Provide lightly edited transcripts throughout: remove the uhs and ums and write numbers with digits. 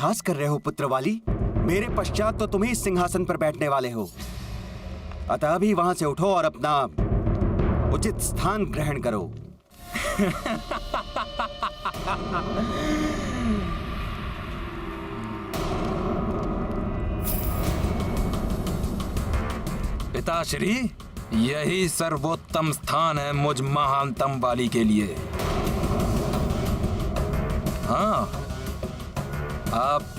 अभ्यास कर रहे हो पुत्र वाली? मेरे पश्चात तो तुम ही इस सिंहासन पर बैठने वाले हो। अतः अभी वहां से उठो और अपना उचित स्थान ग्रहण करो। पिताश्री, यही सर्वोत्तम स्थान है मुझ महानतम वाली के लिए। हाँ, आप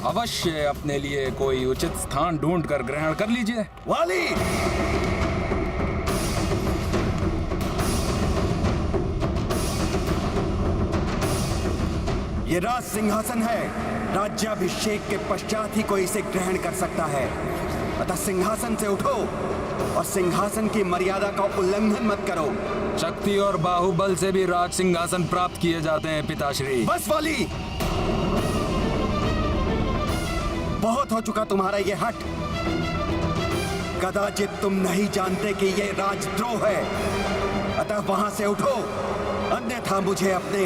अवश्य अपने लिए कोई उचित स्थान ढूंढकर ग्रहण कर लीजिए। वाली, ये राज सिंहासन है। राज्याभिषेक के पश्चात ही कोई इसे ग्रहण कर सकता है। अतः सिंहासन से उठो और सिंहासन की मर्यादा का उल्लंघन मत करो। शक्ति और बाहुबल से भी राज सिंहासन प्राप्त किए जाते हैं पिताश्री। बस वाली, बहुत हो चुका तुम्हारा ये हट। कदाचित तुम नहीं जानते कि ये राजद्रोह है। अतः वहां से उठो, अन्यथा मुझे अपने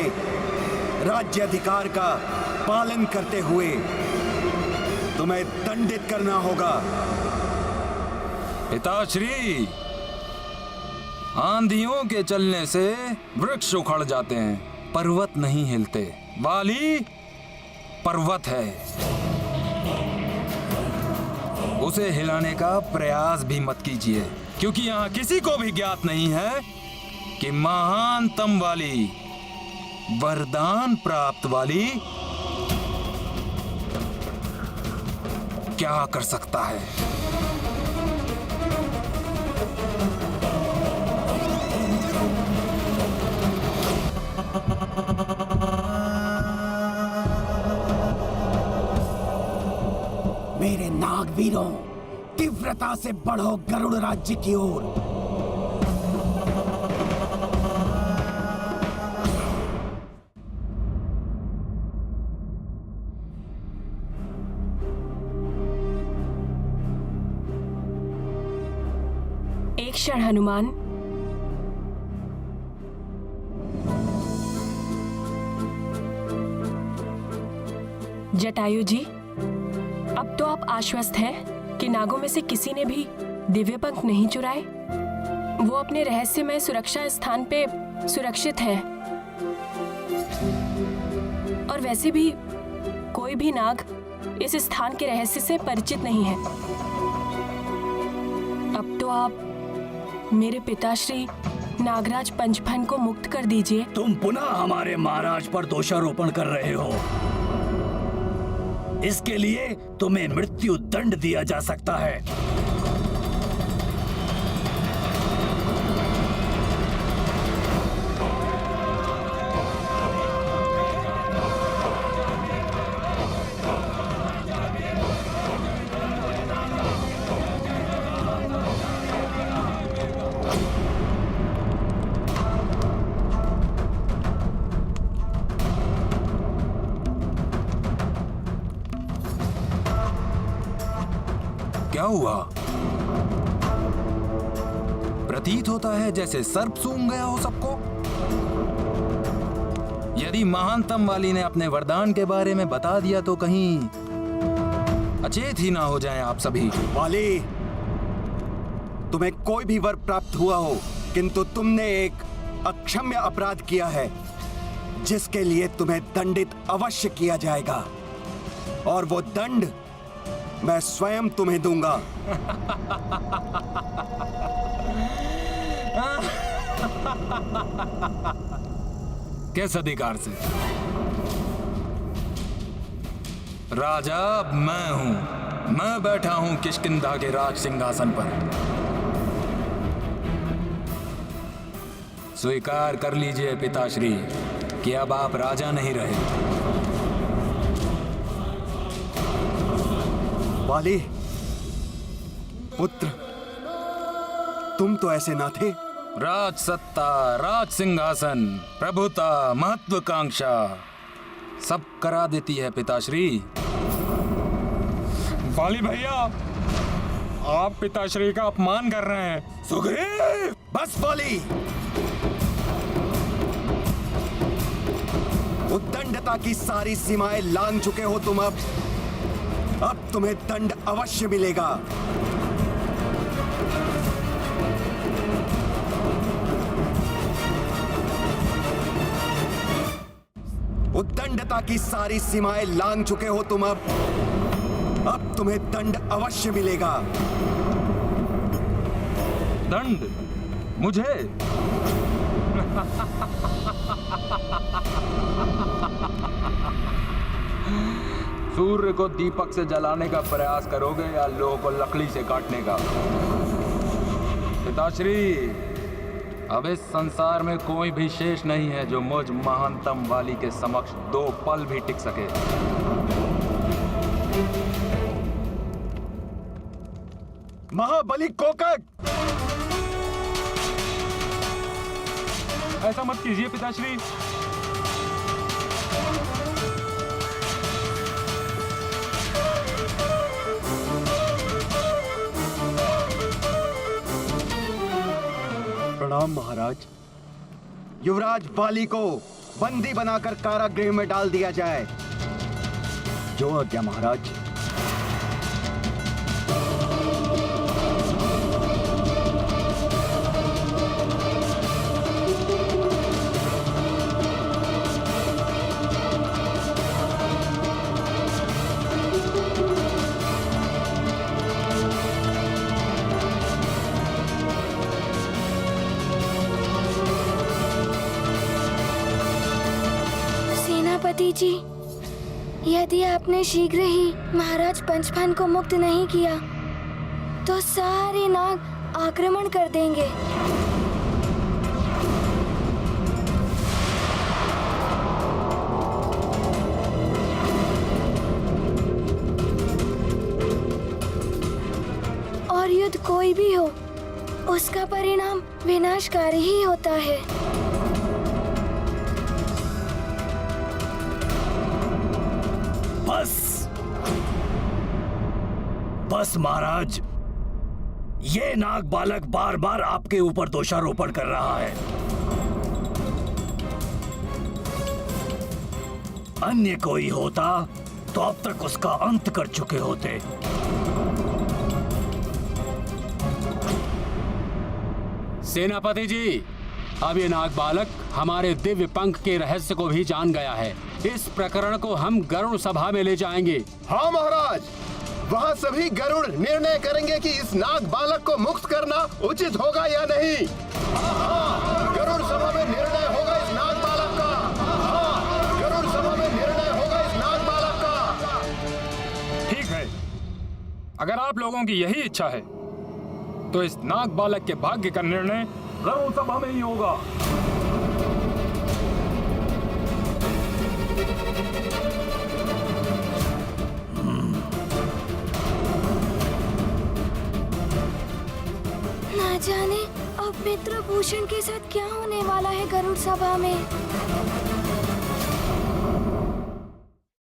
राज्य अधिकार का पालन करते हुए तुम्हें दंडित करना होगा। पिताश्री, आंधियों के चलने से वृक्ष उखड़ जाते हैं, पर्वत नहीं हिलते। वाली पर्वत है, उसे हिलाने का प्रयास भी मत कीजिए, क्योंकि यहाँ किसी को भी ज्ञात नहीं है कि महानतम वाली, वरदान प्राप्त वाली क्या कर सकता है। मेरे नागवीरों, तीव्रता से बढ़ो गरुड़ राज्य की ओर। एक क्षण हनुमान। जटायु जी, अब तो आप आश्वस्त हैं कि नागों में से किसी ने भी दिव्य पंख नहीं चुराए। वो अपने रहस्यमय सुरक्षा स्थान पे सुरक्षित है। और वैसे भी कोई भी नाग इस स्थान के रहस्य से परिचित नहीं है। अब तो आप मेरे पिताश्री नागराज पंचफन को मुक्त कर दीजिए। तुम पुनः हमारे महाराज पर दोषारोपण कर रहे हो। इसके लिए तुम्हें मृत्यु दंड दिया जा सकता है। क्या हुआ? प्रतीत होता है जैसे सर्प सूंघ गया हो सबको। यदि महानतम वाली ने अपने वरदान के बारे में बता दिया तो कहीं अचेत ही ना हो जाएं आप सभी। वाली, तुम्हें कोई भी वर प्राप्त हुआ हो, किंतु तुमने एक अक्षम्य अपराध किया है, जिसके लिए तुम्हें दंडित अवश्य किया जाएगा। और वो दंड मैं स्वयं तुम्हें दूंगा। किस अधिकार से? राजा अब मैं हूं। मैं बैठा हूं किष्किंधा के राज सिंहासन पर। स्वीकार कर लीजिए पिताश्री कि अब आप राजा नहीं रहे। वाली पुत्र, तुम तो ऐसे ना थे। राज सत्ता, राज सिंहासन, प्रभुता, महत्वाकांक्षा सब करा देती है पिताश्री। वाली भैया, आप पिताश्री का अपमान कर रहे हैं। सुग्रीव, बस वाली। उद्दंड दंडता की सारी सीमाएं लांघ चुके हो तुम। अब तुम्हें दंड अवश्य मिलेगा। उद्दंडता की सारी सीमाएं लांघ चुके हो तुम। अब तुम्हें दंड अवश्य मिलेगा। दंड मुझे? सूर्य को दीपक से जलाने का प्रयास करोगे या लोह को लकड़ी से काटने का? पिताश्री, अब इस संसार में कोई भी शेष नहीं है जो मुझ महानतम वाली के समक्ष 2 पल भी टिक सके। महाबली कोकक! ऐसा मत कीजिए पिताश्री। प्रणाम महाराज। युवराज बाली को बंदी बनाकर कारागृह में डाल दिया जाए। जो आज्ञा महाराज। सेनापति जी, यदि आपने शीघ्र ही महाराज पंचफन को मुक्त नहीं किया तो सारे नाग आक्रमण कर देंगे। और युद्ध कोई भी हो, उसका परिणाम विनाशकारी ही होता है। बस महाराज, ये नाग बालक बार बार आपके ऊपर दोषारोपण कर रहा है। अन्य कोई होता तो अब तक उसका अंत कर चुके होते। सेनापति जी, अब ये नाग बालक हमारे दिव्य पंख के रहस्य को भी जान गया है। इस प्रकरण को हम गरुड़ सभा में ले जाएंगे। हाँ महाराज, वहाँ सभी गरुड़ निर्णय करेंगे कि इस नाग बालक को मुक्त करना उचित होगा या नहीं। हाँ, गरुड़ सभा में निर्णय होगा इस नाग बालक का। हाँ, गरुड़ सभा में निर्णय होगा इस नाग बालक का। ठीक है, अगर आप लोगों की यही इच्छा है तो इस नाग बालक के भाग्य का निर्णय गरुड़ सभा में ही होगा। ना जाने अब मित्रभूषण के साथ क्या होने वाला है गरुड़ सभा में।